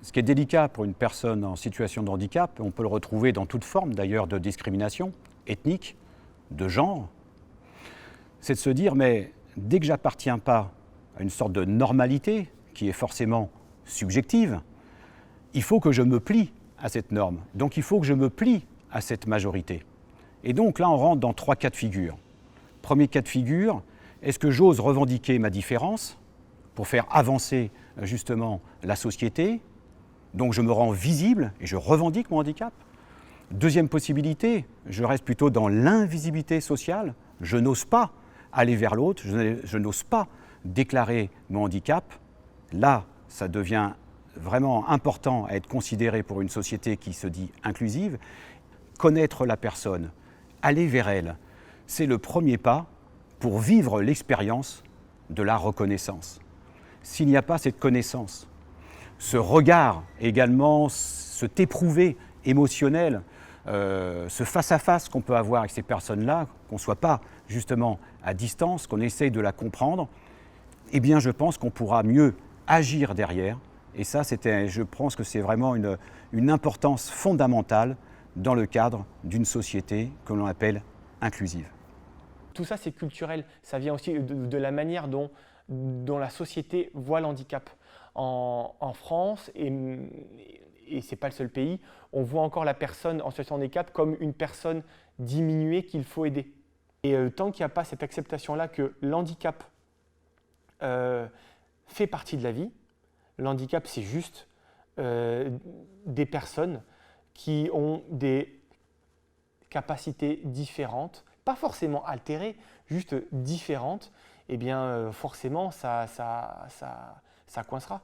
Ce qui est délicat pour une personne en situation de handicap, on peut le retrouver dans toute forme d'ailleurs de discrimination ethnique, de genre, c'est de se dire, mais dès que j'appartiens pas à une sorte de normalité qui est forcément subjective, il faut que je me plie à cette norme. Donc il faut que je me plie à cette majorité. Et donc là, on rentre dans 3 cas de figure. Premier cas de figure, est-ce que j'ose revendiquer ma différence pour faire avancer justement la société? Donc je me rends visible et je revendique mon handicap. Deuxième possibilité, je reste plutôt dans l'invisibilité sociale. Je n'ose pas aller vers l'autre, je n'ose pas déclarer mon handicap. Là, ça devient vraiment important à être considéré pour une société qui se dit inclusive. Connaître la personne, aller vers elle, c'est le premier pas pour vivre l'expérience de la reconnaissance. S'il n'y a pas cette connaissance, ce regard également, cet éprouvé émotionnel, ce face-à-face qu'on peut avoir avec ces personnes-là, qu'on ne soit pas justement à distance, qu'on essaye de la comprendre, eh bien je pense qu'on pourra mieux agir derrière. Et ça, je pense que c'est vraiment une importance fondamentale dans le cadre d'une société que l'on appelle inclusive. Tout ça, c'est culturel. Ça vient aussi de la manière dont la société voit l'handicap. En France, et ce n'est pas le seul pays, on voit encore la personne en situation de handicap comme une personne diminuée qu'il faut aider. Et tant qu'il n'y a pas cette acceptation-là que l'handicap fait partie de la vie, l'handicap, c'est juste des personnes qui ont des capacités différentes, pas forcément altérées, juste différentes, et bien forcément ça coincera.